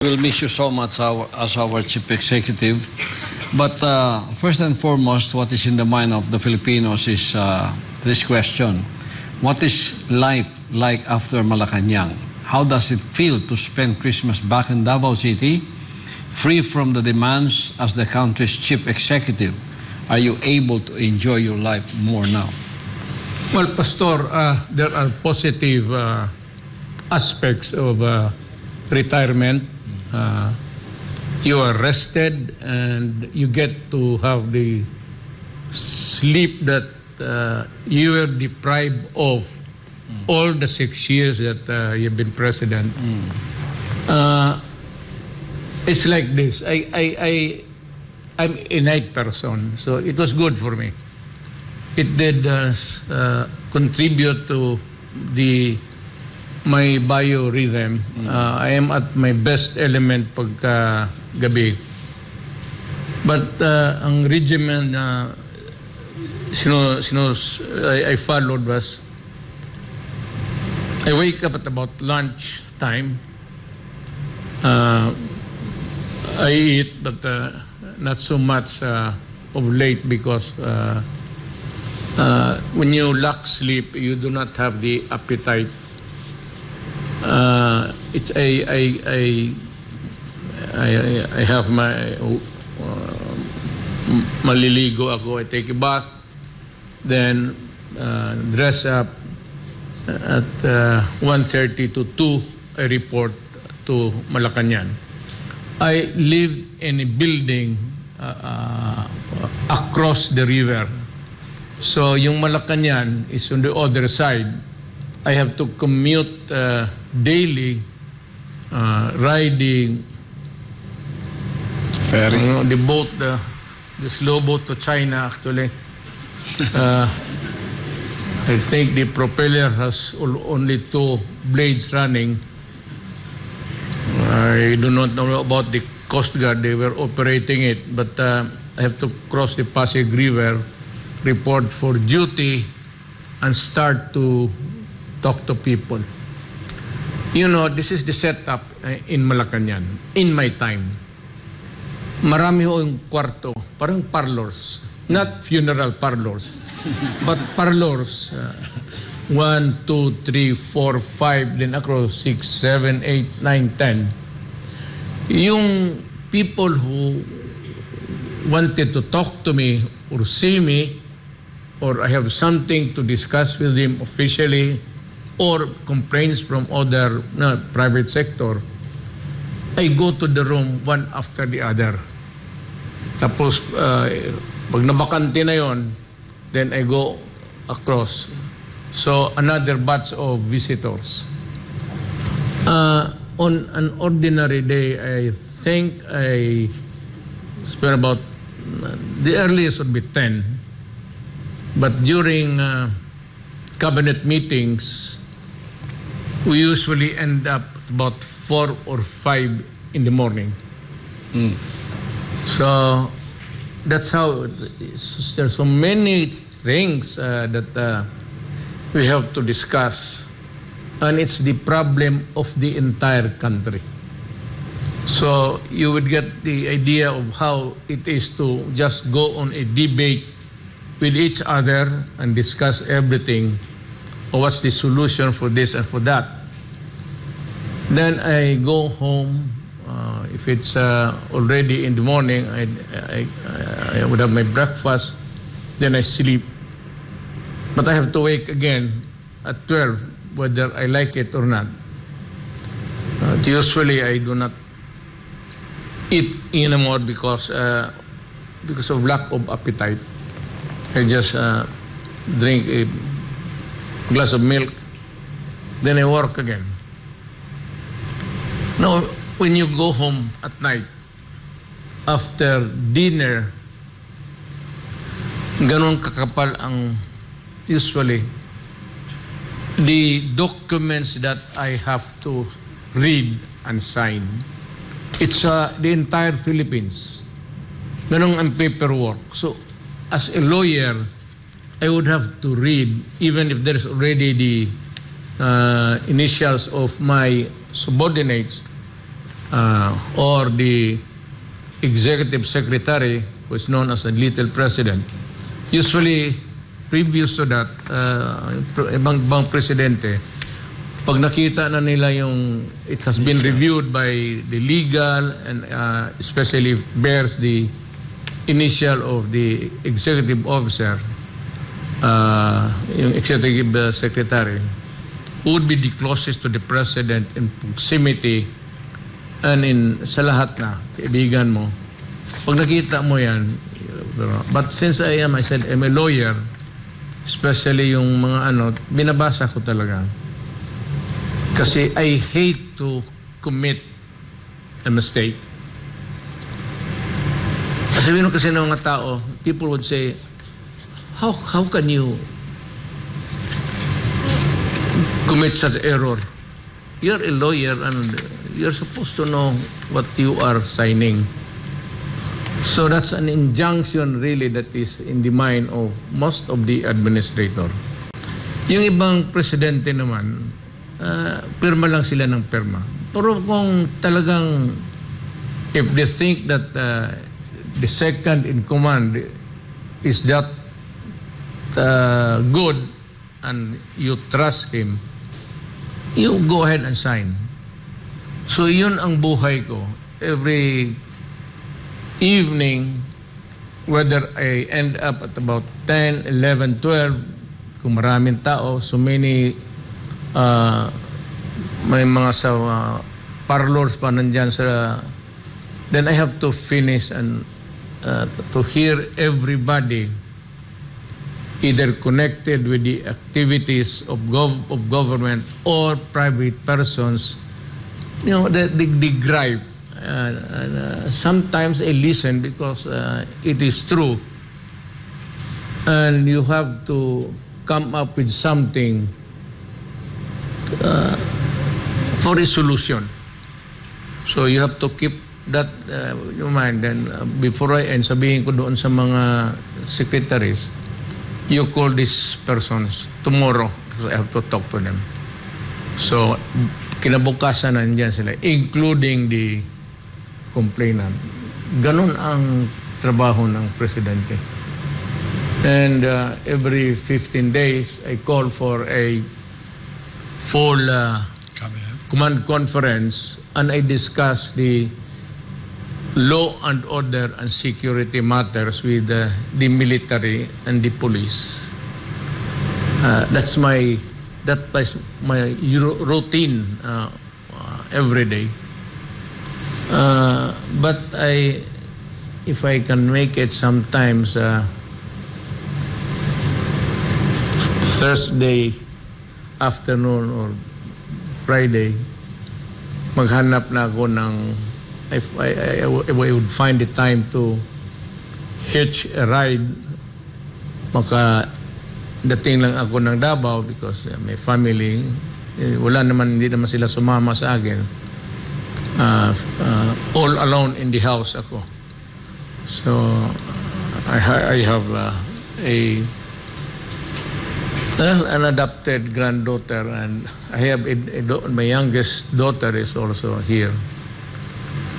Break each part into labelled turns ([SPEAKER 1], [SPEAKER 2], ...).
[SPEAKER 1] We'll miss you so much as our chief executive. But first and foremost, what is in the mind of the Filipinos is this question. What is life like after Malacanang? How does it feel to spend Christmas back in Davao City, free from the demands as the country's chief executive? Are you able to enjoy your life more now?
[SPEAKER 2] Well, Pastor, there are positive aspects of retirement. You are rested and you get to have the sleep that you were deprived of all the 6 years that you've been president. It's like this. I'm a night person, so it was good for me. It did contribute to my biorhythm. I am at my best element pagka gabi. But ang regimen I followed was I wake up at about lunch time. I eat, but not so much of late because when you lack sleep, you do not have the appetite. I have my maliligo ako. I take a bath, then dress up. At 1:30 to 2, I report to Malacanang. I lived in a building across the river. So yung Malacanang is on the other side. I have to commute daily, riding
[SPEAKER 1] ferry,
[SPEAKER 2] the boat, the slow boat to China. Actually, I think the propeller has only 2 blades running. I do not know about the Coast Guard; they were operating it, but I have to cross the Pasig River, report for duty, and start to talk to people. You know, this is the setup in Malacanang, in my time. Marami ho yung kwarto, parang parlors. Not funeral parlors, but parlors. 1, 2, 3, 4, 5, then across 6, 7, 8, 9, 10. Yung people who wanted to talk to me or see me, or I have something to discuss with them officially, or complaints from other private sector, I go to the room one after the other. Tapos, pag nabakante na yon, then I go across. So, another batch of visitors. On an ordinary day, I think I spend about, the earliest would be 10. But during cabinet meetings, we usually end up about 4 or 5 in the morning. So that's how there's so many things that we have to discuss, and it's the problem of the entire country. So you would get the idea of how it is to just go on a debate with each other and discuss everything. What's the solution for this and for that? Then I go home. If it's already in the morning, I would have my breakfast. Then I sleep. But I have to wake again at 12, whether I like it or not. Usually I do not eat anymore because of lack of appetite. I just drink a glass of milk, then I work again. Now, when you go home at night, after dinner, ganun kakapal ang usually the documents that I have to read and sign. It's the entire Philippines. Ganun ang paperwork. So, as a lawyer, I would have to read, even if there's already the initials of my subordinates, or the executive secretary, who is known as a little president. Usually, previous to that, ibang presidente, pag nakita na nila yung it has been reviewed by the legal and especially bears the initial of the executive officer, yung executive secretary, who would be the closest to the president in proximity and sa lahat na, kaibigan mo. Pag nakita mo yan, but since I said, I'm a lawyer, especially yung mga binabasa ko talaga. Kasi I hate to commit a mistake. Sabihin mo kasi ng mga tao, people would say, how can you commit such error? You're a lawyer and you're supposed to know what you are signing. So that's an injunction really that is in the mind of most of the administrator. Yung ibang presidente naman, pirma lang sila ng pirma. Pero kung talagang, if they think that the second in command is that good and you trust him, you go ahead and sign. So yun ang buhay ko. Every evening, whether I end up at about 10, 11, 12, kung maraming tao, so many may mga sa parlors pa nandyan sa, then I have to finish and to hear everybody either connected with the activities of government or private persons, the gripe. Sometimes I listen because it is true, and you have to come up with something for a solution. So you have to keep that in your mind. Then before I end, sabihin ko doon sa mga secretaries, you call these persons tomorrow because I have to talk to them. So kinabukasan nandiyan sila, including the complainant. Ganun ang trabaho ng presidente. And every 15 days, I call for a full command conference and I discuss the law and order and security matters with the military and the police. That's my routine every day. But if I can make it sometimes Thursday afternoon or Friday, maghanap na ako ng I would find the time to hitch a ride. Dating lang ako ng Davao because may family. Hindi naman sila sumama sa akin. All alone in the house ako. So I have an adopted granddaughter, and I have my youngest daughter is also here.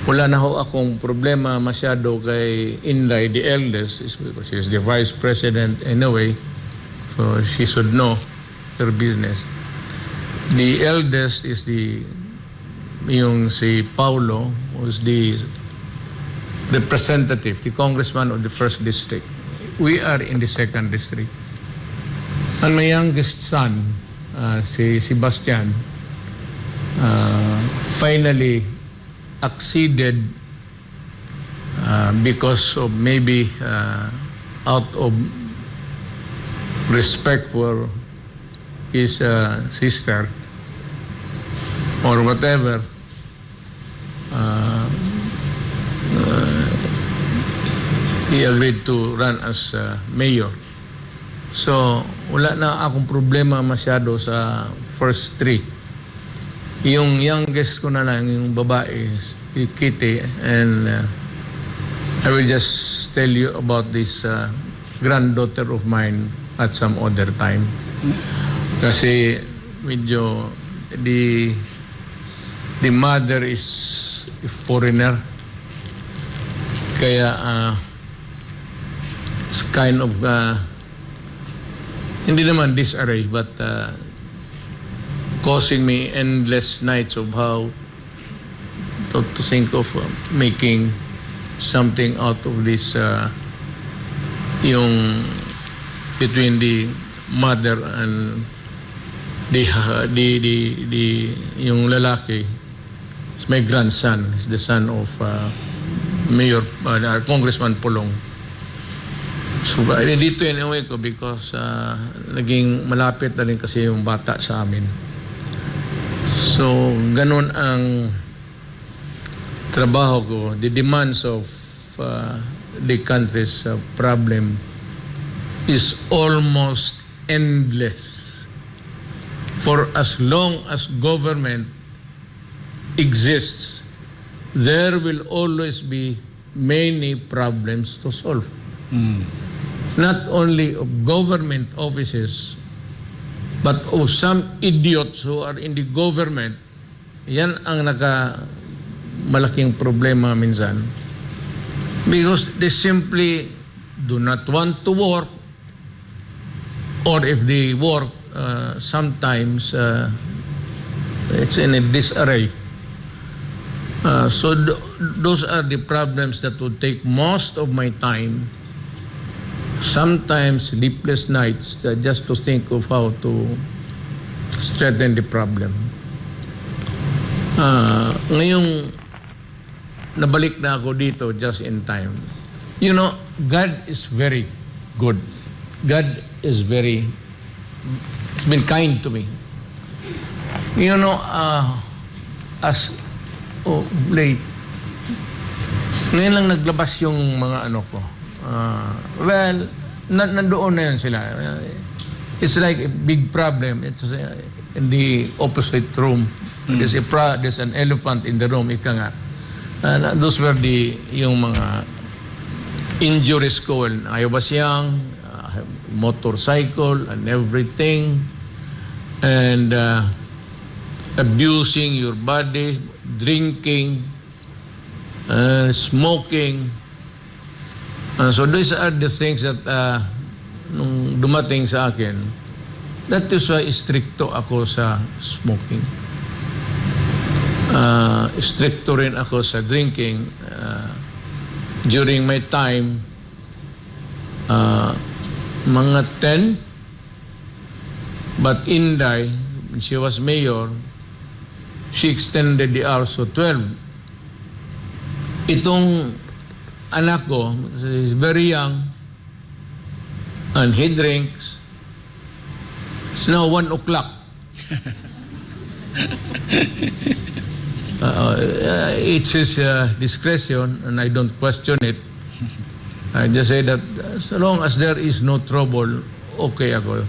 [SPEAKER 2] Wala na ho akong problema masyado kay Inday, the eldest, because she is the vice president anyway, so she should know her business. The eldest is yung si Paulo, who's the representative, the congressman of the 1st district. We are in the 2nd district. And my youngest son, si Sebastian, finally acceded because of maybe out of respect for his sister or whatever. He agreed to run as mayor. So, wala na akong problema masyado sa first three. Yung youngest ko na lang, yung babae, si Kitty, and I will just tell you about this granddaughter of mine at some other time. Kasi medyo the mother is a foreigner. Kaya it's kind of hindi naman disarray, but causing me endless nights of how to think of making something out of this yung between the mother and the yung lalaki. It's my grandson. He's the son of Mayor Congressman Pulong. So dito inuwi ko because naging malapit na rin kasi yung bata sa amin. So ganun ang trabaho ko. The demands of the country's problem is almost endless. For as long as government exists, there will always be many problems to solve. Not only of government offices, but of some idiots who are in the government. Yan ang malaking problema minsan. Because they simply do not want to work, or if they work, sometimes it's in a disarray. So those are the problems that would take most of my time. Sometimes sleepless nights just to think of how to straighten the problem. Ngayong nabalik na ako dito just in time. You know, God is very good. God is it's been kind to me. You know, late. Ngayon lang naglabas yung mga ano ko. Well, nandoon na yun sila. It's like a big problem. It's in the opposite room. There's an elephant in the room. Ika nga. Those were yung mga injuries ko when I was young, motorcycle and everything, and abusing your body, drinking, smoking. So these are the things that nung dumating sa akin, that is why stricto ako sa smoking. Stricto rin ako sa drinking. During my time, mga 10, but Inday, when she was mayor, she extended the hours to 12. Itong anak ko is very young and he drinks. It's now 1 o'clock. It's his discretion and I don't question it. I just say that so long as there is no trouble, okay ako.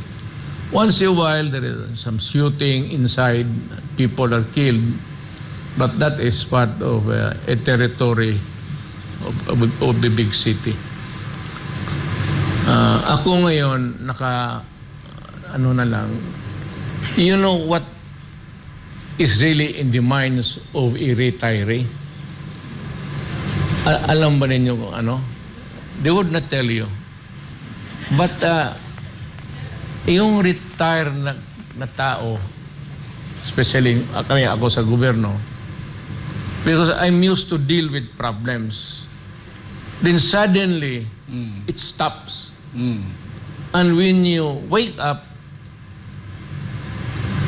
[SPEAKER 2] Once in a while, there is some shooting inside, people are killed, but that is part of a territory of the big city. Ako ngayon, ano na lang, you know what is really in the minds of a retiree? Alam ba ninyo kung ano? They would not tell you. But yung retired na tao, especially ako sa gobyerno, because I'm used to deal with problems, then suddenly it stops. And when you wake up,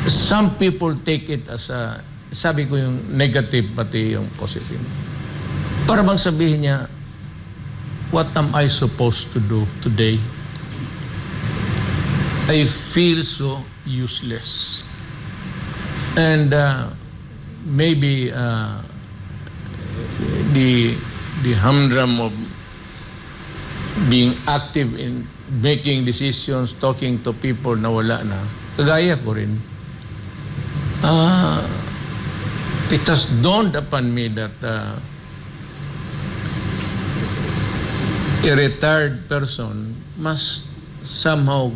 [SPEAKER 2] some people take it as sabi ko yung negative pati yung positive. Para bang sabihin niya, what am I supposed to do today? I feel so useless. And maybe the humdrum of being active in making decisions, talking to people na wala na, kagaya ko rin. It has dawned upon me that a retired person must somehow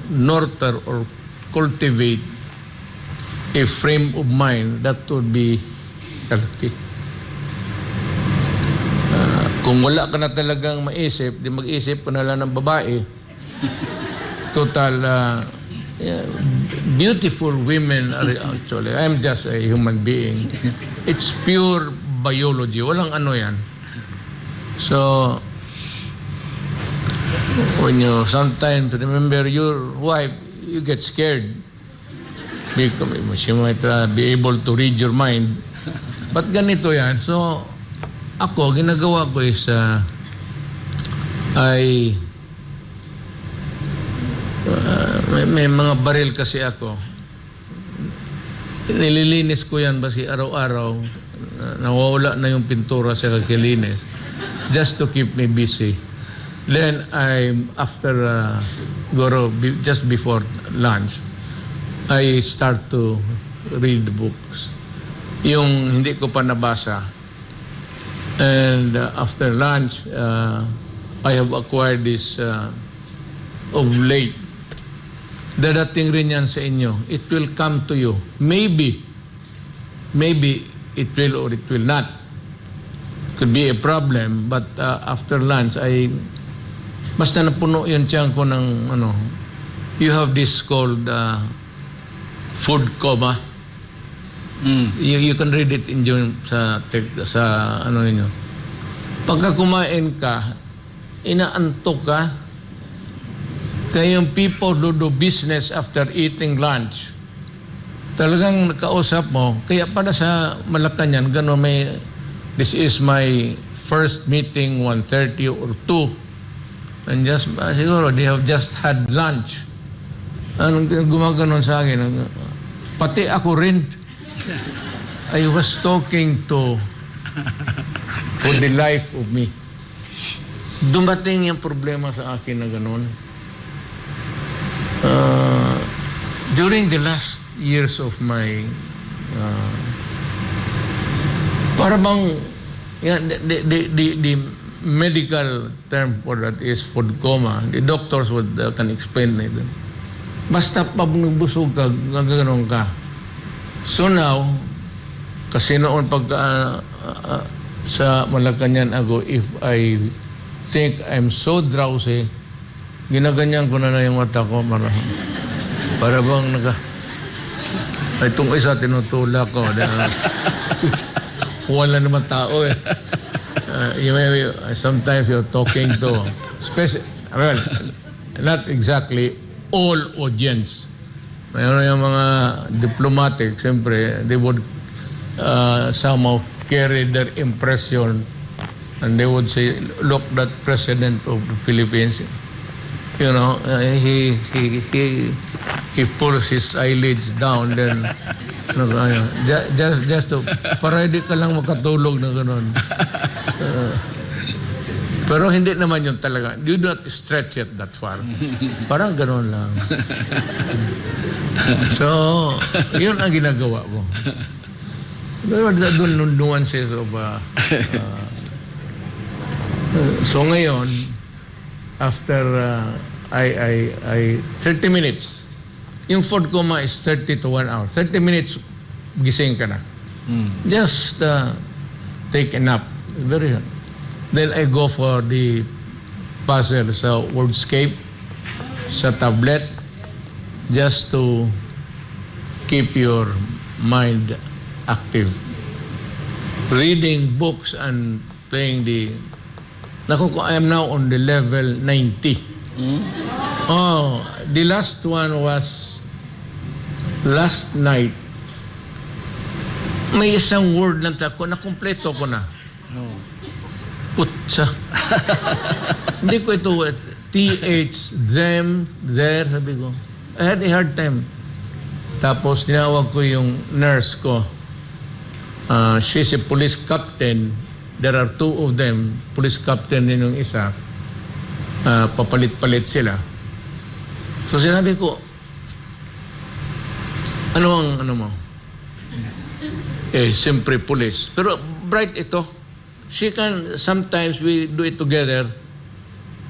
[SPEAKER 2] nurture or cultivate a frame of mind that would be healthy. Kung wala ka na talagang maisip, di mag-isip ka na lang ng babae. Total, beautiful women are actually, I'm just a human being. It's pure biology. Walang ano yan. So, when you sometimes remember your wife, you get scared. Because she might be able to read your mind. But ganito yan. So, ako, ginagawa ko is, may mga baril kasi ako. Nililinis ko yan basi araw-araw. Nawawala na yung pintura sa kakilinis. Just to keep me busy. Then, after, just before lunch, I start to read books. Yung hindi ko pa nabasa. And after lunch, I have acquired this of late. Dadating rin yan sa inyo. It will come to you. Maybe it will or it will not. Could be a problem, but after lunch, basta napuno yung tiyan ko ng, you have this called food coma. You can read it in yung sa ano niyo. Pagka kumain ka, inaantok ka. Kaya yung people who do business after eating lunch, talagang nakausap mo. Kaya para sa Malacanang, this is my first meeting, 1:30 or 2. And just, siguro, they have just had lunch. Anong gumaganon sa akin? Pati ako rin. I was talking to the life of me. Dumating yung problema sa akin na ganun. During the last years of my para bang the medical term for that is food coma. The doctors can explain it. Basta pag nagbusog ka, gano'n ka. So now, kasi noon pag sa Malacanang ako, if I think I'm so drowsy, ginaganyan ko na yung mata ko para bang itong isa tinutulak ko. Wala naman tao eh. Sometimes you're talking to, well, not exactly all audience. Mayroon yung mga diplomatic, siyempre, they would somehow carry their impression and they would say, look, that president of the Philippines, he pulls his eyelids down, then just to, para hindi ka lang makatulog na gano'n. Pero hindi naman yun talaga. You do not stretch it that far. Parang gano'n lang. So, yun ang ginagawa ko. Pero doon nuances of so ngayon, after 30 minutes, yung food coma is 30 to 1 hour. 30 minutes, gising ka na. Just take a nap. Very hard. Then I go for the puzzle sa wordscape, sa tablet, just to keep your mind active. Reading books and playing I am now on the level 90. Oh, the last one was last night. May isang word lang ako, nakumpleto ko na. Putsa. Hindi ko ito, TH, them, there, sabi ko. I had a hard time. Tapos, tinawag ko yung nurse ko. She's a police captain. There are two of them. Police captain din yung isa. Papalit-palit sila. So, sinabi ko, ano mo? Siyempre, police. Pero, bright ito. She can, sometimes we do it together.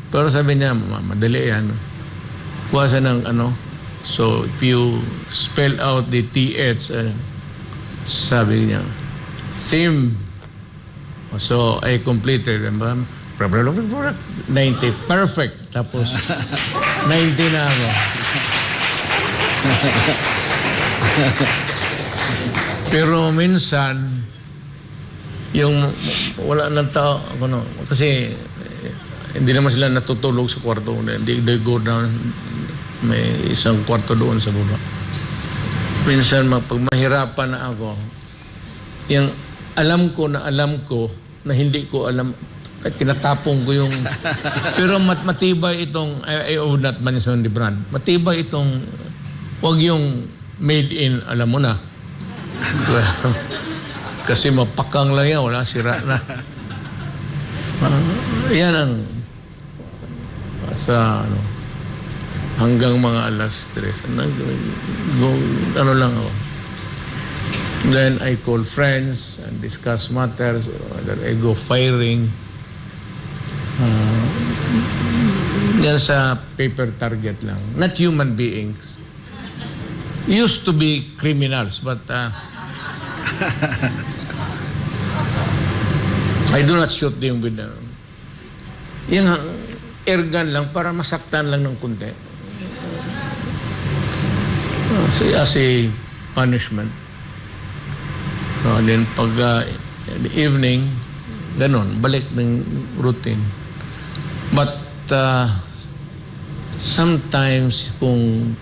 [SPEAKER 2] Pero sabi niya, madali yan. Kuha siya ng So if you spell out the TH, sabi niya, theme. So I completed. 90. Perfect. Tapos 90 na ako. Pero minsan, yung wala nang tao, kasi hindi naman sila natutulog sa kwarto. They go down, may isang kwarto doon sa baba. Minsan, pag mahirapan na ako, yung alam ko na hindi ko alam, tinatapong ko yung... Pero matibay itong, I would not mention the brand, matibay itong, wag yung made in, alam mo na. Kasi mapakang lang yan, wala, sira na. Yan ang sa hanggang mga alas 3. Ano lang ako. Then I call friends and discuss matters. Then I go firing. Yan sa paper target lang. Not human beings. Used to be criminals, but I do not shoot them with yung airgun lang para masaktan lang ng kunti. As a punishment. So, then pag the evening, ganun, balik ng routine. But sometimes kung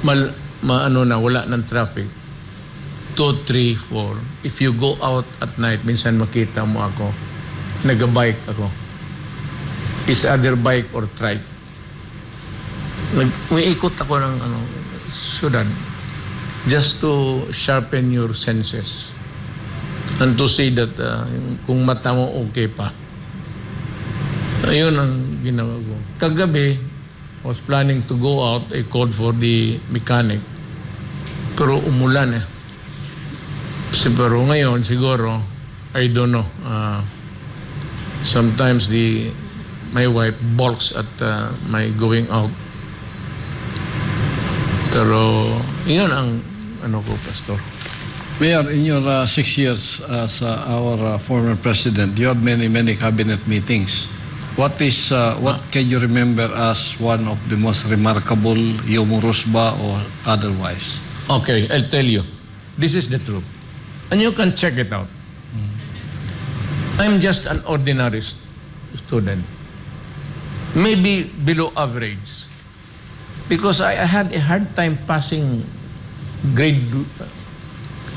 [SPEAKER 2] wala ng traffic, 2, 3, 4. If you go out at night, minsan makita mo ako, nag-bike ako. Is either bike or trike. Umiikot ako ng syudad just to sharpen your senses and to see that kung mata mo okay pa. Ayun ang ginawa ko. Kagabi, I was planning to go out. I called for the mechanic. Pero umulan eh. Pero ngayon, siguro, I don't know. Sometimes my wife balks at my going out. Pero, yun ang ko, Pastor.
[SPEAKER 1] Mayor, in your 6 years as our former president, you have many cabinet meetings. What can you remember as one of the most remarkable, humorous ba or otherwise?
[SPEAKER 2] Okay, I'll tell you. This is the truth. And you can check it out. I'm just an ordinary student. Maybe below average. Because I had a hard time passing grade.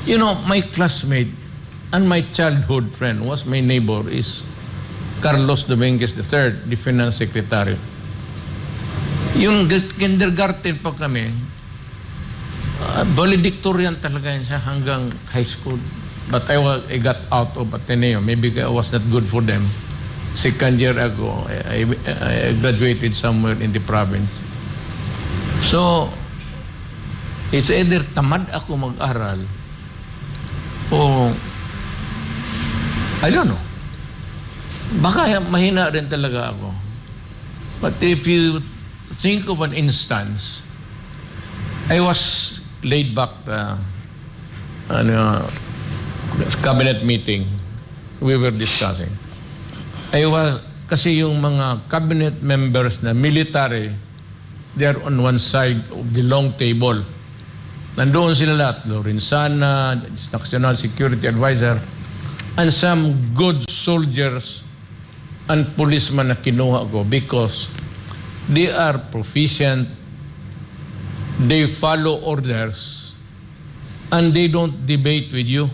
[SPEAKER 2] You know, my classmate and my childhood friend was my neighbor is Carlos Dominguez III, the finance secretary. Yung kindergarten pa kami, valedictorian talaga yun siya hanggang high school. But I got out of Ateneo. Maybe I was not good for them. Second year ago, I graduated somewhere in the province. So, it's either tamad ako mag-aral o I don't know. Baka mahina rin talaga ako. But if you think of an instance, I was laid back cabinet meeting. We were discussing. Kasi yung mga cabinet members na military, they're on one side of the long table. Nandoon sila lahat. Lorenzana, National Security Advisor, and some good soldiers and policemen na kinuha ko because they are proficient, they follow orders, and they don't debate with you.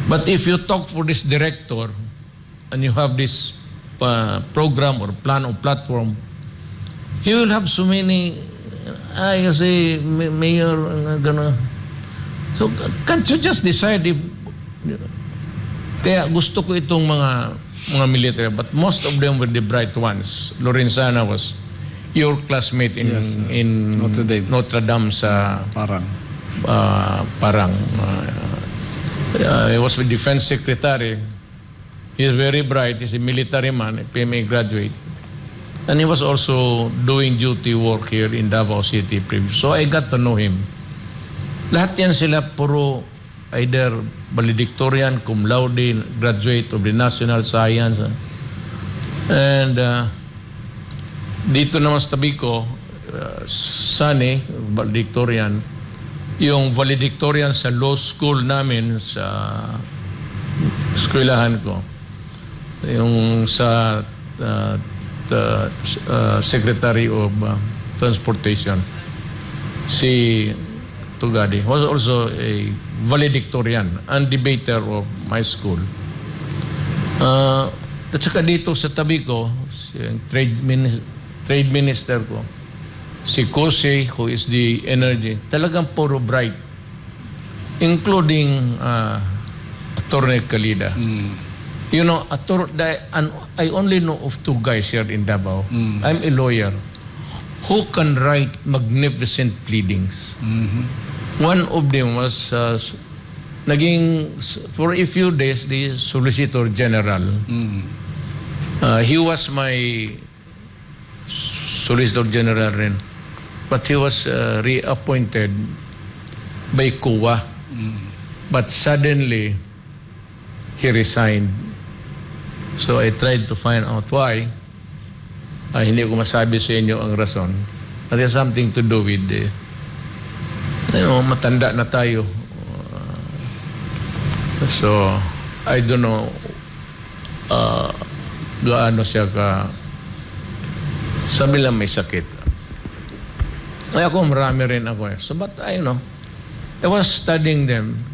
[SPEAKER 2] But if you talk for this director, and you have this program or plan or platform, he will have so many, you say, mayor, gano'n. So, can't you just decide if, kaya gusto ko itong mga military, but most of them were the bright ones. Lorenzana was your classmate in Notre Dame sa Parang. He was the defense secretary. He's very bright. He's a military man, a PMA graduate. And he was also doing duty work here in Davao City previous. So I got to know him. Lahat yan sila puro either valedictorian, cum laude, graduate of the National Science. And dito naman sa tabi ko, Sunny, valedictorian, yung valedictorian sa law school namin sa eskwelahan ko. Yung sa Secretary of Transportation, si Tugadi, was also a valedictorian and debater of my school. At saka dito sa tabi ko, si trade minister ko, si Kose, who is the energy, talagang puro bright, including Attorney Kalida. You know, I only know of two guys here in Davao. I'm a lawyer who can write magnificent pleadings. One of them was naging, for a few days, the Solicitor General. He was my Solicitor General rin. But he was reappointed by COA. But suddenly, he resigned. So I tried to find out why. Hindi ko masabi sa inyo ang rason. It has something to do with matanda na tayo. So I don't know gaano siya ka, sabi lang may sakit. Ay ako marami rin ako. So but I I was studying them.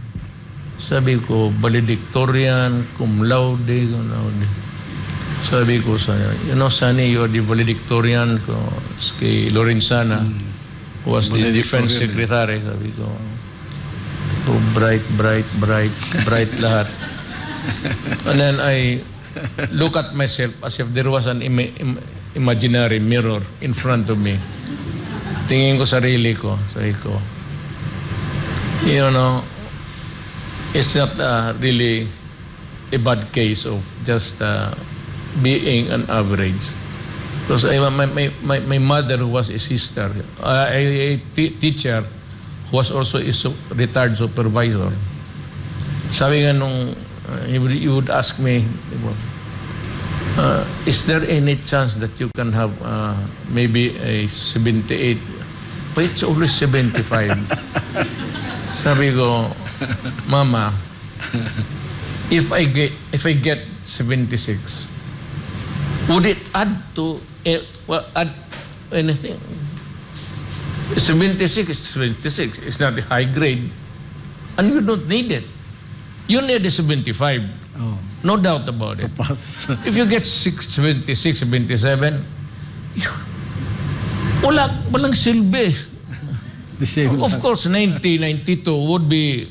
[SPEAKER 2] Sabi ko, valedictorian, cum laude, Sabi ko sa Sunny, you're the valedictorian ko, kay Lorenzana, who was the defense secretary. Sabi ko, bright lahat. And then I look at myself as if there was an imaginary mirror in front of me. Tingin ko sarili ko, sabi ko, it's not really a bad case of just being an average. Because my mother who was a sister, a teacher, who was also a retired supervisor. Sabi nga nung, he would ask me, is there any chance that you can have maybe a 78? But it's always 75. Sabi ko, Mama, if I get 76, would it add to add anything? 76 is 76. It's not a high grade, and you don't need it. You need a 75. Oh. No doubt about it. If you get 76, 77, walang silbi. Of course, 90, 92 would be.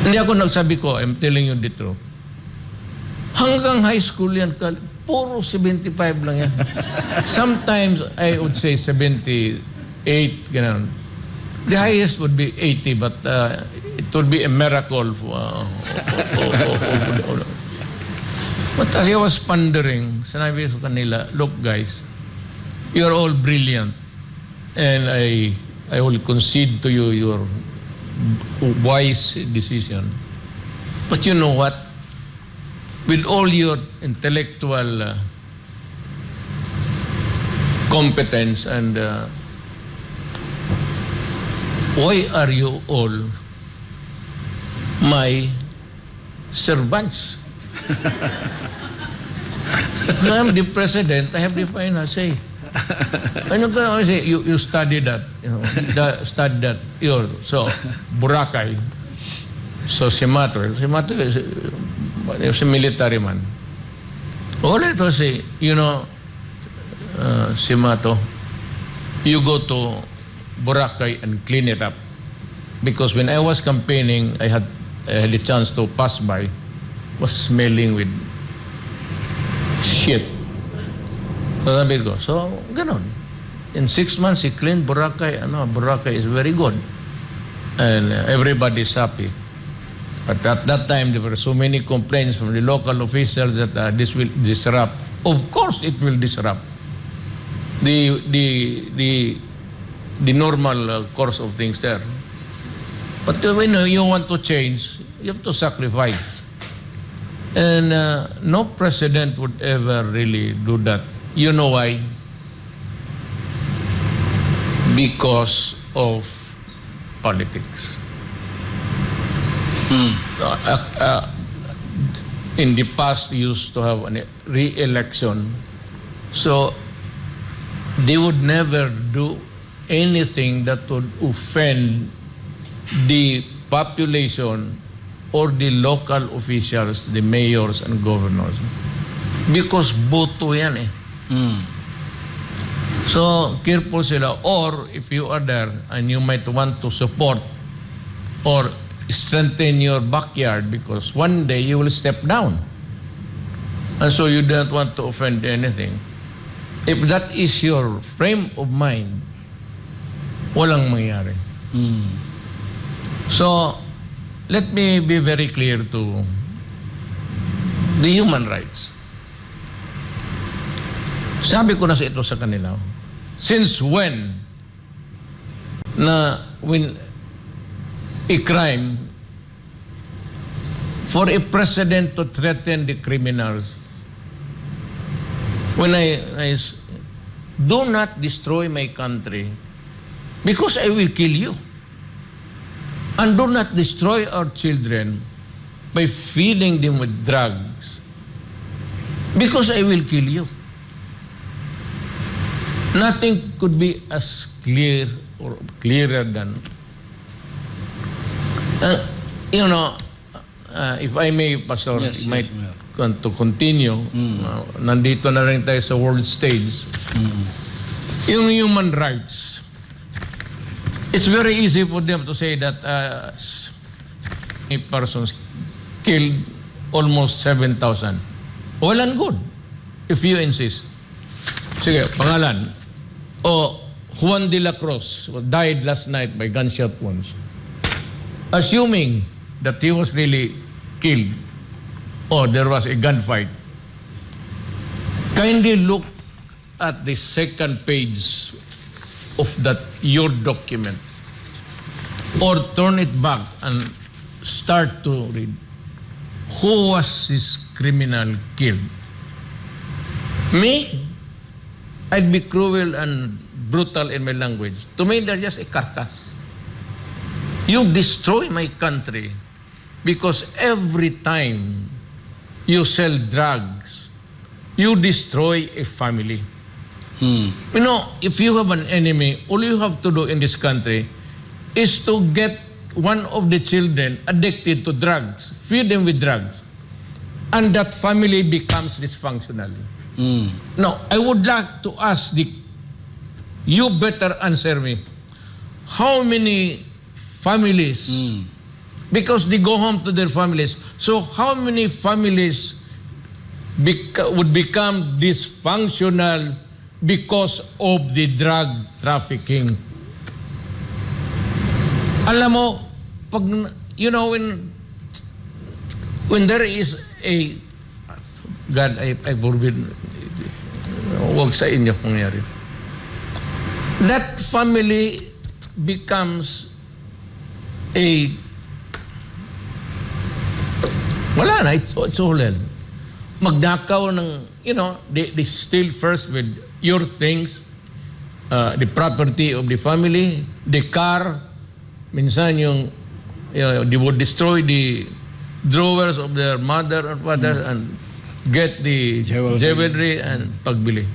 [SPEAKER 2] Hindi ako nagsabi ko, I'm telling you the truth. Hanggang high school yan, puro 75 lang yan. Sometimes, I would say 78, ganun. The highest would be 80, but it would be a miracle. But as I was pondering, sinabi sa kanila, look guys, you're all brilliant. And I will concede to you your wise decision. But you know what? With all your intellectual competence and why are you all my servants? I'm the president, I have the final say. Ano ka say? You study that, study that. So Boracay. So Simato is a military man. All it was say, Simato, you go to Boracay and clean it up. Because when I was campaigning, I had a chance to pass by, was smelling with shit. Sabi ko, so, ganon. In 6 months, he cleaned Boracay. Boracay is very good. And everybody's happy. But at that time, there were so many complaints from the local officials that this will disrupt. Of course, it will disrupt the normal course of things there. But when you want to change, you have to sacrifice. And no president would ever really do that. You know why? Because of politics. In the past, they used to have a re-election. So they would never do anything that would offend the population or the local officials, the mayors and governors. Because boto yan eh. So, careful sila. Or, if you are there and you might want to support or strengthen your backyard because one day you will step down. And so you don't want to offend anything. If that is your frame of mind, walang mangyari. So, let me be very clear to the human rights. Sabi ko na sa ito sa kanila, since when a crime for a president to threaten the criminals, when I do not destroy my country because I will kill you, and do not destroy our children by feeding them with drugs because I will kill you. Nothing could be as clear or clearer than if I may, Pastor,
[SPEAKER 1] Yes,
[SPEAKER 2] might
[SPEAKER 1] yes,
[SPEAKER 2] to continue. Nandito na rin tayo sa world stage. Yung human rights, it's very easy for them to say that a person killed almost 7,000. Well and good, if you insist. Sige, pangalan. Juan de la Cruz died last night by gunshot wounds. Assuming that he was really killed or there was a gunfight, kindly look at the second page of your document or turn it back and start to read. Who was this criminal killed? Me? I'd be cruel and brutal in my language. To me, they're just a carcass. You destroy my country because every time you sell drugs, you destroy a family. You know, if you have an enemy, all you have to do in this country is to get one of the children addicted to drugs, feed them with drugs, and that family becomes dysfunctional. Now, I would like to ask you better answer me. How many families, because they go home to their families, so how many families would become dysfunctional because of the drug trafficking? Alam mo, pag, when there is a, God, I forbid, huwag sa inyo mangyari. That family becomes wala na, it's all hell. Magdakaw ng, they steal first with your things, the property of the family, the car, minsan they would destroy the drawers of their mother and father and get the jewelry and pagbili.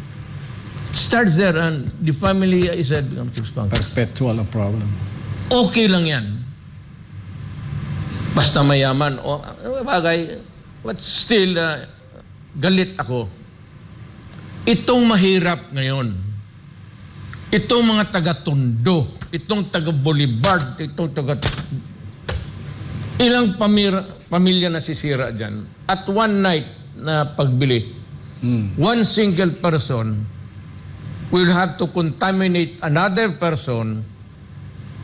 [SPEAKER 2] It starts there and the family, I said, becomes dysfunctional.
[SPEAKER 1] Perpetual problem.
[SPEAKER 2] Okay lang yan. Basta mayaman. O bagay, but still, galit ako. Itong mahirap ngayon, itong mga taga-Tondo, itong taga-Boulevard, itong ilang pamilya nasisira dyan. At one night na pagbili, one single person will have to contaminate another person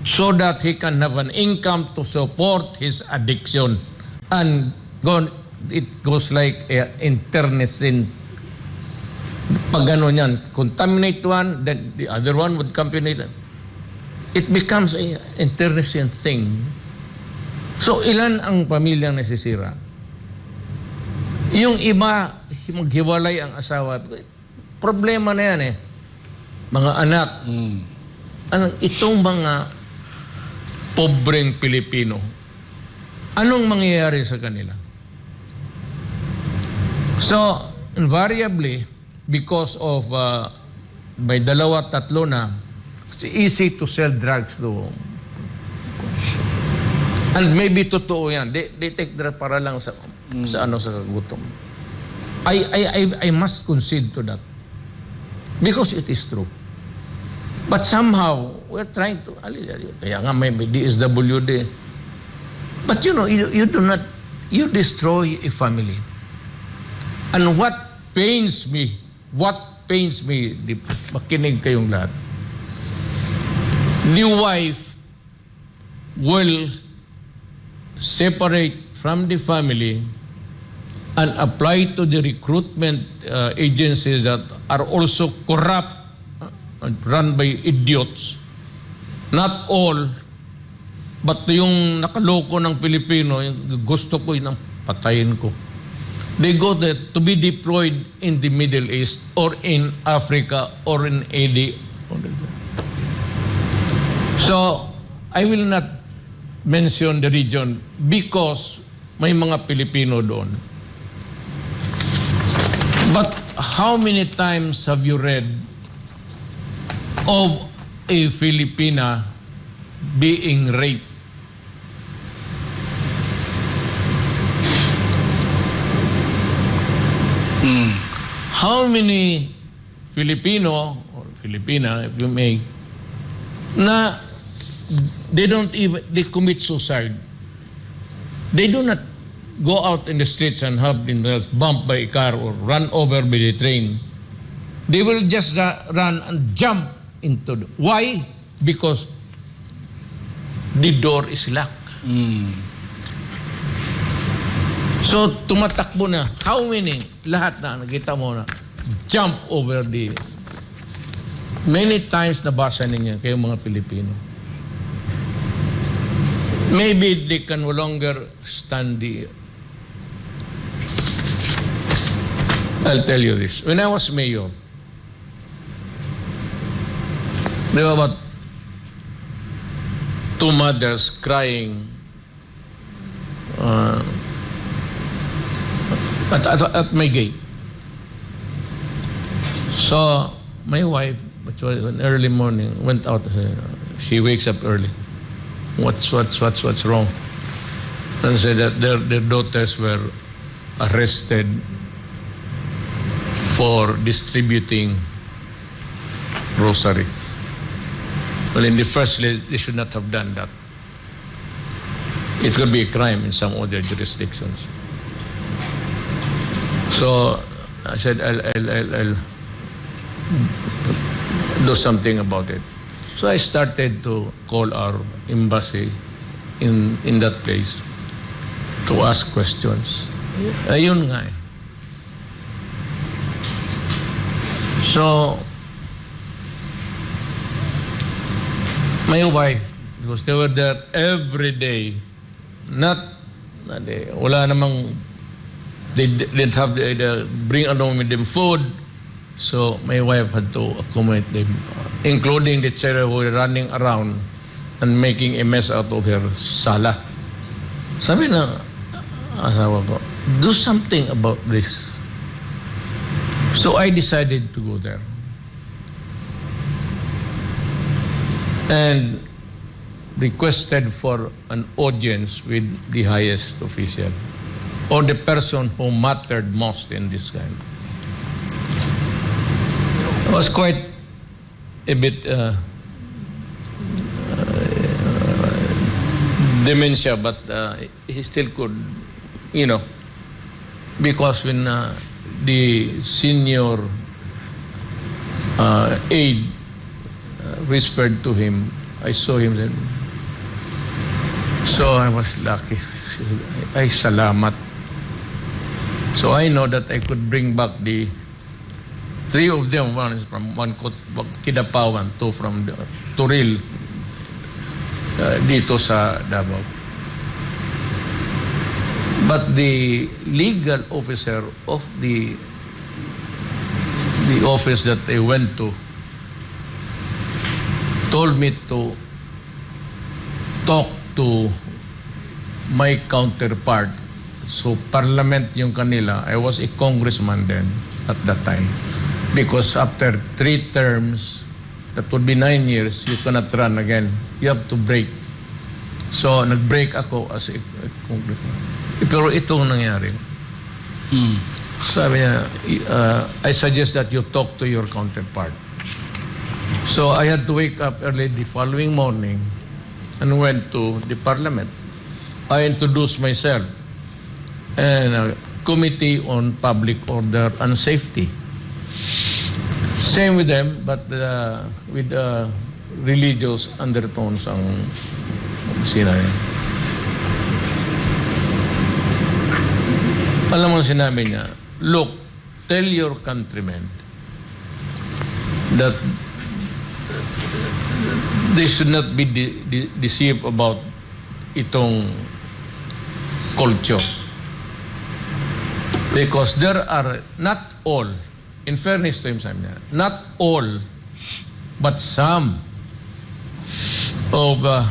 [SPEAKER 2] so that he can have an income to support his addiction. And it goes like internecine. Pag gano'n yan, contaminate one, then the other one would contaminate. It becomes an internecine thing. So, ilan ang pamilyang nasisira? Yung iba, maghiwalay ang asawa. Problema na yan eh. Mga anak. Itong mga pobreng Pilipino, anong mangyayari sa kanila? So, invariably, because of may dalawa, tatlo na, it's easy to sell drugs to. And maybe totoo yan. They take drugs para lang sa kagutom. I must concede to that. Because it is true. But somehow, we're trying to, kaya nga may DSWD. But you know, you destroy a family. And what pains me, makinig kayong lahat, the wife will separate from the family and apply to the recruitment agencies that are also corrupt and run by idiots. Not all, but yung nakaloko ng Pilipino, yung gusto ko yung patayin ko. They go there to be deployed in the Middle East or in Africa or in AD. So, I will not mention the region because may mga Pilipino doon. But how many times have you read of a Filipina being raped? How many Filipino or Filipina, if you may, na they commit suicide. They do not go out in the streets and have themselves bumped by a car or run over by the train. They will just run and jump into the... Why? Because the door is locked. So, tumatakbo na. How many? Lahat na, nakita mo na, jump over the... Many times nabasa ninyo kayong mga Pilipino. Maybe they can no longer stand the... I'll tell you this. When I was mayor, there were about 2 mothers crying at my gate. So, my wife, which was an early morning, went out. She wakes up early. What's wrong? And said that their daughters were arrested for distributing rosary. Well, in the first place, they should not have done that. It could be a crime in some other jurisdictions. So I said, I'll do something about it. So I started to call our embassy in that place to ask questions. Ayun nga eh. So, my wife, because they were there every day, wala namang, they didn't have the bring along with them food, so my wife had to accommodate them, including the children who were running around and making a mess out of her sala. Sabi na asawa ko, do something about this. So I decided to go there. And requested for an audience with the highest official or the person who mattered most in this kind. I was quite a bit dementia, but he still could, because when the senior aide whispered to him, I saw him then, So I was lucky. Ay, salamat. So I know that I could bring back the three of them. One is from Kidapawan, two from Turil, dito sa Davao. But the legal officer of the office that I went to told me to talk to my counterpart. So parliament yung kanila. I was a congressman then at that time. Because after 3 terms, that would be 9 years, you cannot run again. You have to break. So nag-break ako as a congressman. Pero itong nangyari. Sabi niya, I suggest that you talk to your counterpart. So I had to wake up early the following morning and went to the parliament. I introduced myself and a committee on public order and safety. Same with them, but with religious undertones ang sinabi. Alam mo sinabi niya, look, tell your countrymen that they should not be deceived about itong culture. Because there are not all, in fairness to him, sabi niya, not all, but some of a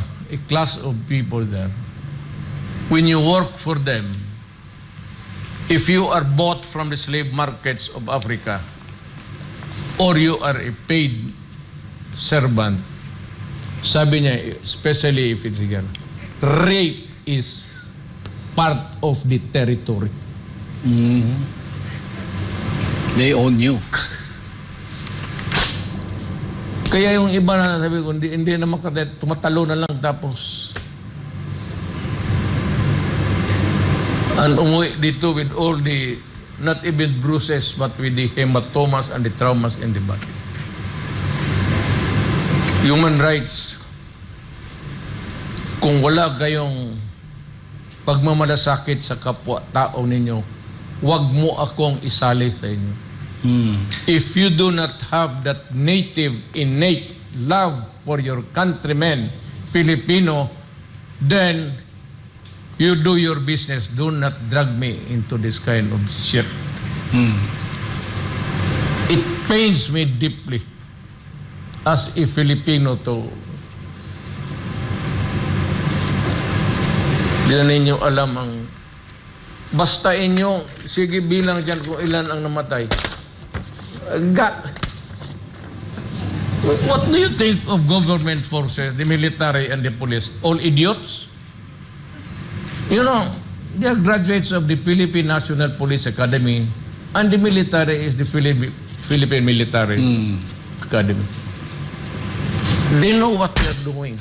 [SPEAKER 2] class of people there, when you work for them, if you are bought from the slave markets of Africa, or you are a paid servant, sabi niya, especially if it's again, rape is part of the territory.
[SPEAKER 1] Mm-hmm. They own you.
[SPEAKER 2] Kaya yung iba na sabi ko, hindi na makadet, tumatalo na lang tapos and umuwi dito with all the, not even bruises, but with the hematomas and the traumas in the body. Human rights, kung wala kayong pagmamalasakit sa kapwa-tao ninyo, wag mo akong isali sa inyo. If you do not have that native, innate love for your countrymen, Filipino, then you do your business. Do not drag me into this kind of shit. It pains me deeply as a Filipino to di na ninyo alam ang basta inyo, sige bilang dyan kung ilan ang namatay. God, what do you think of government forces, the military and the police? All idiots? You know, they are graduates of the Philippine National Police Academy and the military is the Philippine Military Academy. They know what they are doing.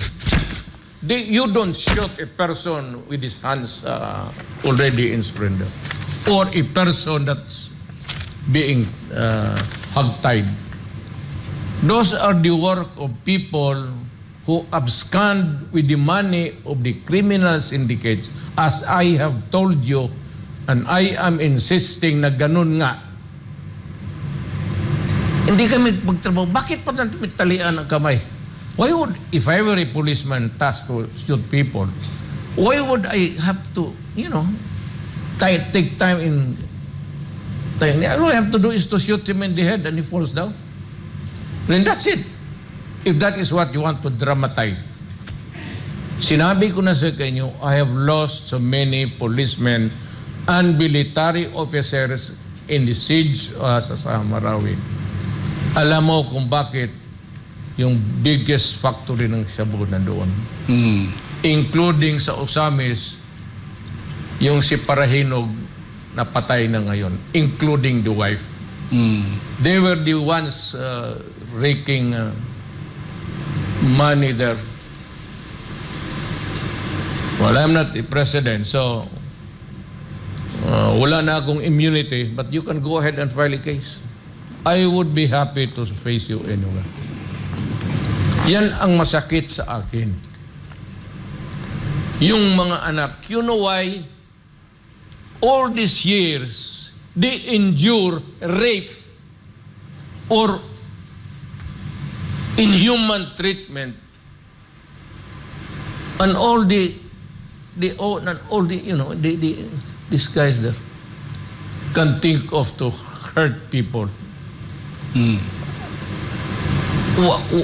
[SPEAKER 2] You don't shoot a person with his hands already in surrender or a person that's being hogtied. Those are the work of people who abscond with the money of the criminal syndicates, as I have told you, and I am insisting na ganun nga. Hindi kami magtrabaho. Bakit pa natin talian ang kamay? Why would, if I were a policeman tasked to shoot people, why would I have to, take time in... All I have to do is to shoot him in the head and he falls down. Then that's it. If that is what you want to dramatize. Sinabi ko na sa kanyo, I have lost so many policemen and military officers in the siege sa Marawi. Alam mo kung bakit yung biggest factory ng Shabu na doon. Including sa Osamis, yung si Parahinog na patay na ngayon, including the wife. They were the ones raking money there. Well, I'm not the president, so wala na akong immunity, but you can go ahead and file a case. I would be happy to face you anywhere. Yan ang masakit sa akin. yung mga anak, you know why? All these years, they endure rape or inhuman treatment, and all the these guys there can think of to hurt people.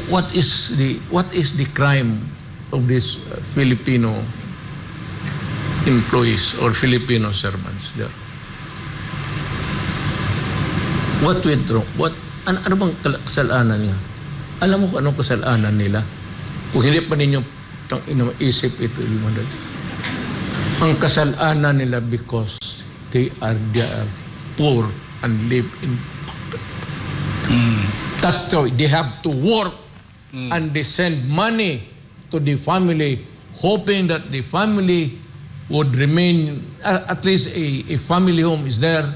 [SPEAKER 2] What is the crime of these Filipino employees or Filipino servants there? What went wrong? Ano bang kasalanan niya? Alam mo kung anong kasalanan nila? Kung hindi pa ninyo isip ito, ang kasalanan nila because they are poor and live in that's why they have to work and they send money to the family hoping that the family would remain, at least a family home is there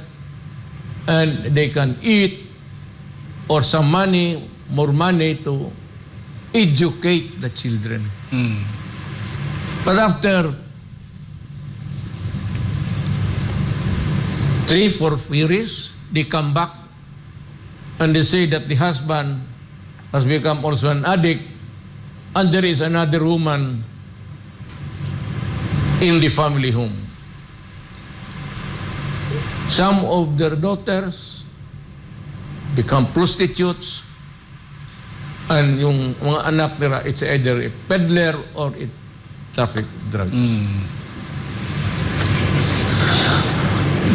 [SPEAKER 2] and they can eat or some money, more money to educate the children. But after 3-4 years, they come back and they say that the husband has become also an addict and there is another woman in the family home. Some of their daughters become prostitutes and yung mga anak nila, it's either a peddler or a traffic drugs.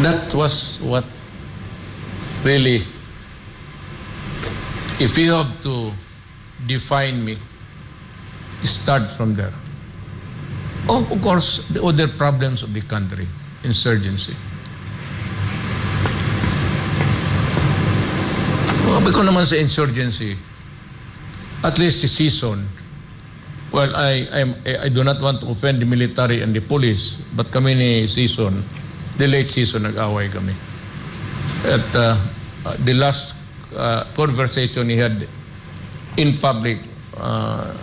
[SPEAKER 2] That was what really, if you have to define me, start from there. Of course, the other problems of the country, insurgency. Sabi ko naman sa insurgency, at least the season. Well, I do not want to offend the military and the police, but kami ni season, the late season, nag-away kami. At the last conversation he had in public I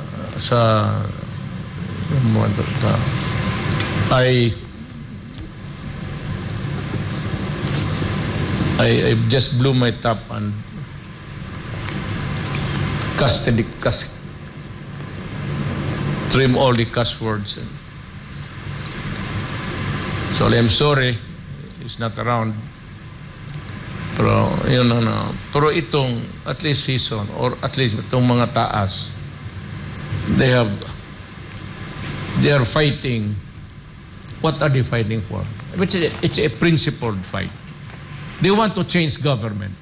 [SPEAKER 2] just blew my top and trim all the cuss words. So I'm sorry, he's not around. Pero yun pero itong at least season or at least itong mga taas, they are fighting. What are they fighting for? It's a principled fight. They want to change government.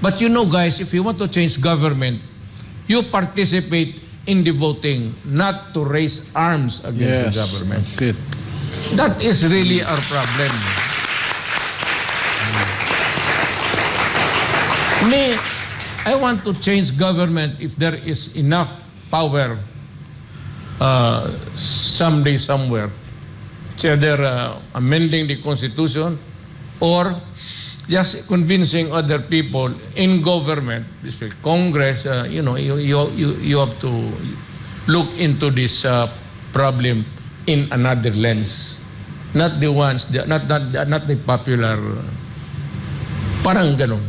[SPEAKER 2] But you know, guys, if you want to change government, you participate in the voting, not to raise arms against the government.
[SPEAKER 1] That's it.
[SPEAKER 2] That is really our problem. Me, I want to change government if there is enough power someday, somewhere. It's either amending the Constitution or just convincing other people in government, Congress, you have to look into this problem in another lens. Not the ones, not the popular, parang ganun.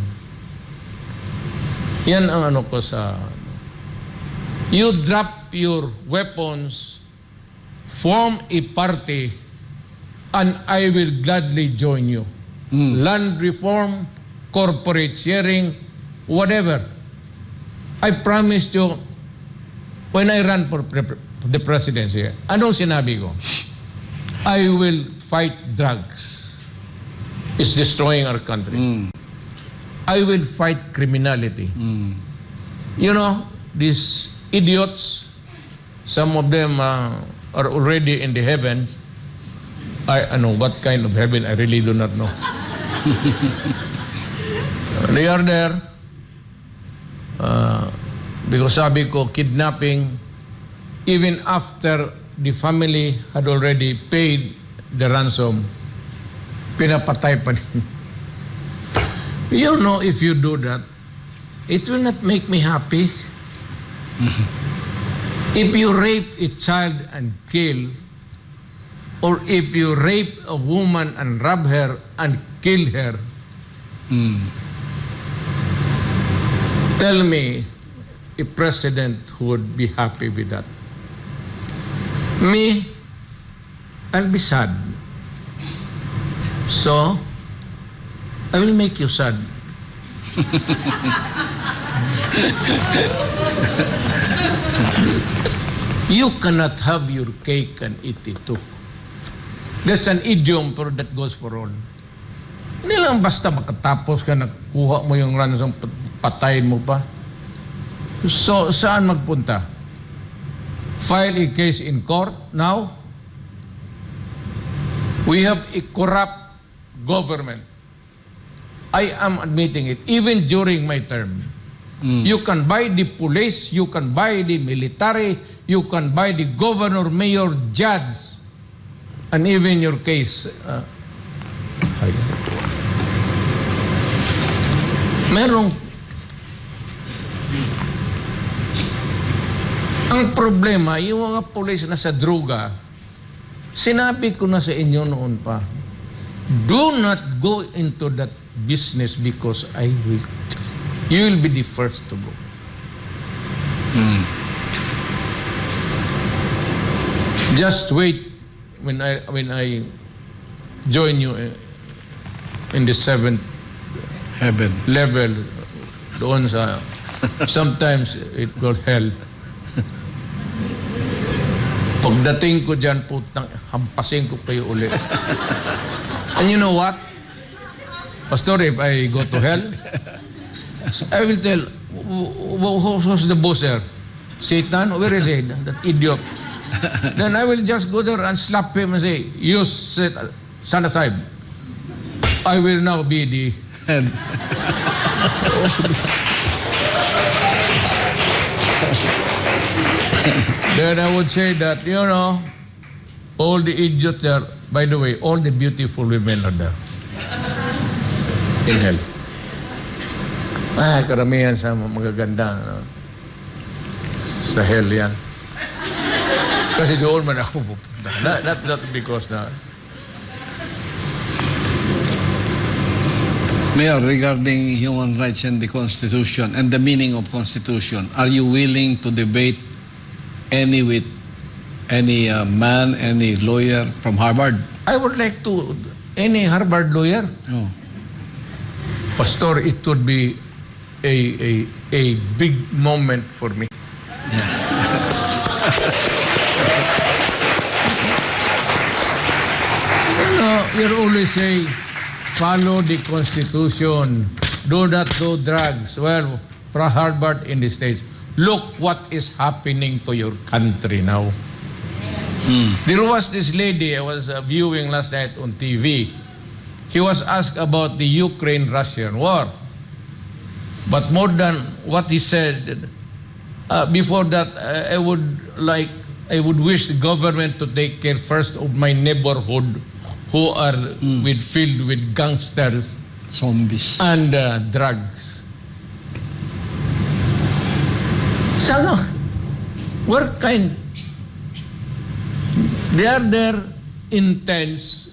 [SPEAKER 2] Yan ang ano ko sa, you drop your weapons, form a party, and I will gladly join you. Land reform, corporate sharing, whatever. I promised you, when I run for the presidency, anong sinabi ko? I will fight drugs. It's destroying our country. I will fight criminality. You know, these idiots, some of them are already in the heavens. I know what kind of heaven, I really do not know. They are there because sabi ko, kidnapping, even after the family had already paid the ransom, pinapatay pa din. You know, if you do that, it will not make me happy. If you rape a child and kill, or if you rape a woman and rob her and kill her, tell me a president who would be happy with that. Me, I'll be sad. So, I will make you sad. You cannot have your cake and eat it too. There's an idiom pero that goes for all. Hindi lang basta makatapos ka, nakuha mo yung ransom, patayin mo pa. So, saan magpunta? File a case in court now? We have a corrupt government. I am admitting it, even during my term. You can buy the police, you can buy the military, you can buy the governor, mayor, judge, and even your case. Merong ang problema, yung mga police na sa droga, sinabi ko na sa inyo noon pa, do not go into that business because you will be the first to go. Just wait when I join you in the 7th
[SPEAKER 1] Heaven.
[SPEAKER 2] level doon sa sometimes it called hell. Pagdating ko dyan, putang, hampasin ko kayo ulit. And you know what? Pastor, if I go to hell, I will tell, who's the boss there? Satan? Where is he? That idiot. Then I will just go there and slap him and say, you stand aside. I will now be the head. Then I would say that, you know, all the idiots there, by the way, all the beautiful women are there. In hell. Karamihan sa magaganda. No? Sa hell yan. Kasi doon man ako pupunta. Not because na...
[SPEAKER 1] Mayor, regarding human rights and the Constitution and the meaning of Constitution, are you willing to debate any man, any lawyer from Harvard?
[SPEAKER 2] I would like to, any Harvard lawyer.
[SPEAKER 1] Oh.
[SPEAKER 2] Pastor, it would be a big moment for me. You always say, follow the Constitution. Do not do drugs. Well, for Harvard in the States, look what is happening to your country now. There was this lady I was viewing last night on TV. He was asked about the Ukraine-Russian war. But more than what he said, before that, I would wish the government to take care first of my neighborhood who are filled with gangsters,
[SPEAKER 1] zombies,
[SPEAKER 2] and drugs. So, what kind? They are there intense.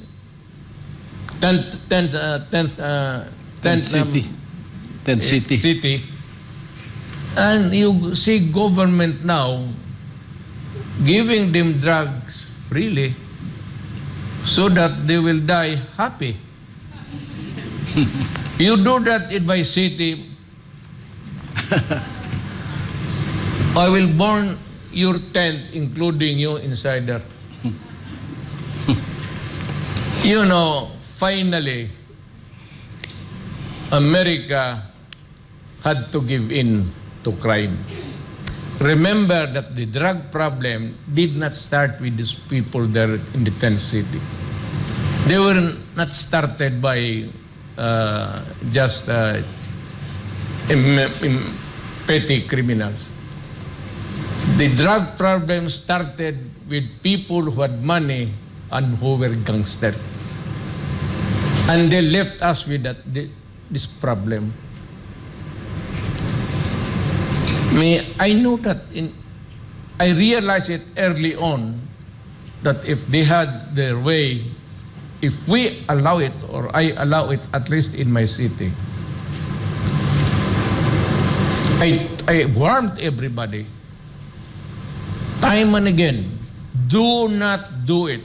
[SPEAKER 2] City. And you see government now giving them drugs freely so that they will die happy. You do that in my city, I will burn your tent, including you inside there. You know, finally, America had to give in to crime. Remember that the drug problem did not start with these people there in the tent city. They were not started by just petty criminals. The drug problem started with people who had money and who were gangsters. And they left us with this problem. I know that I realized it early on that if they had their way, if we allow it, or I allow it, at least in my city, I warned everybody, time and again, do not do it.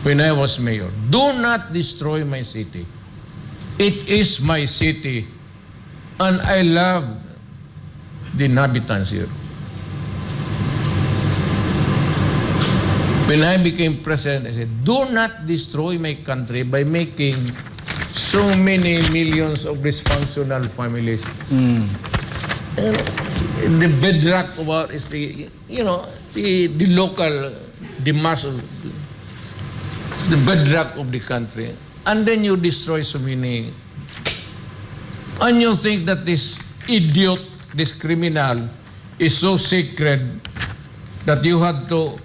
[SPEAKER 2] When I was mayor, do not destroy my city. It is my city, and I love the inhabitants here. When I became president, I said, do not destroy my country by making so many millions of dysfunctional families. The bedrock of our is the local, the mass of the bedrock of the country. And then you destroy so many. And you think that this idiot, this criminal, is so sacred that you have to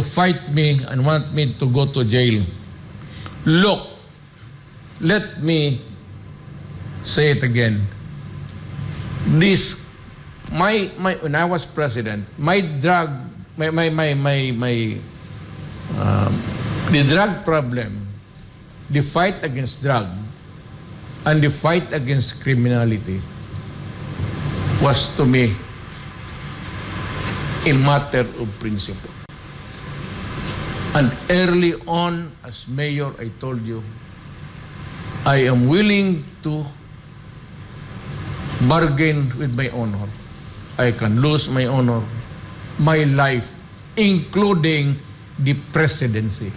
[SPEAKER 2] fight me and want me to go to jail. Look, let me say it again. When I was president, the drug problem, the fight against drug, and the fight against criminality was to me a matter of principle. And early on, as mayor, I told you, I am willing to bargain with my honor. I can lose my honor, my life, including the presidency.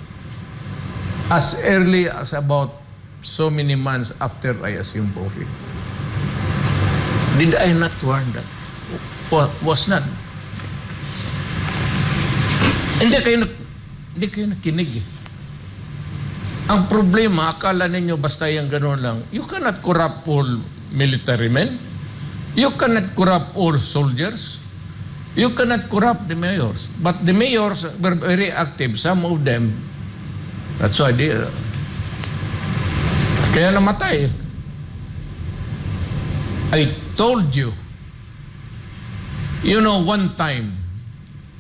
[SPEAKER 2] As early as about so many months after I assumed office. Did I not warn that? Was not. Hindi kayo nakinig eh. Ang problema, akala ninyo basta yung gano'n lang. You cannot corrupt all military men. You cannot corrupt all soldiers. You cannot corrupt the mayors. But the mayors were very active. Some of them, that's why they, kaya namatay. I told you, one time,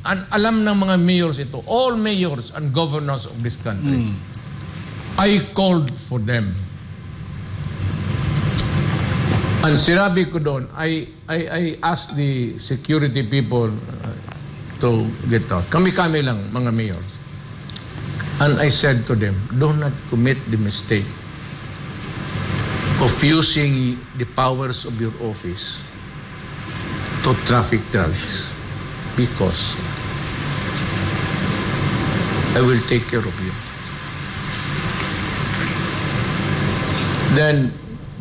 [SPEAKER 2] and alam ng mga mayors ito, all mayors and governors of this country, I called for them. And sinabi ko doon, I asked the security people to get out. Kami-kami lang, mga mayors. And I said to them, do not commit the mistake of using the powers of your office to traffic drugs, because I will take care of you. Then,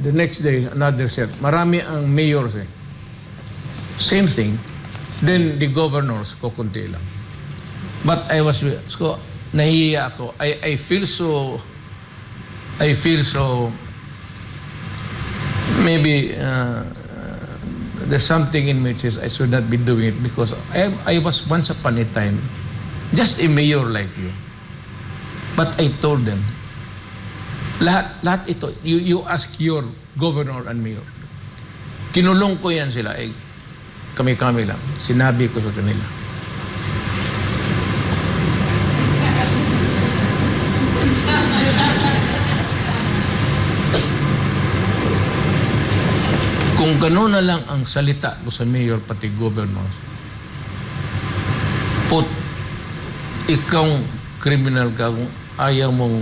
[SPEAKER 2] the next day, another said, marami ang mayors eh. Same thing. Then, the governors, kukunti lang. But I was, nahihiya ako. I feel so, maybe there's something in me which says I should not be doing it, because I was once upon a time just a mayor like you. But I told them, lahat ito, you ask your governor and mayor. Kinulong ko yan sila, kami-kami lang. Sinabi ko sa kanila. Kung gano'n na lang ang salita ko sa mayor pati governor, ikaw criminal ka kung ayaw mong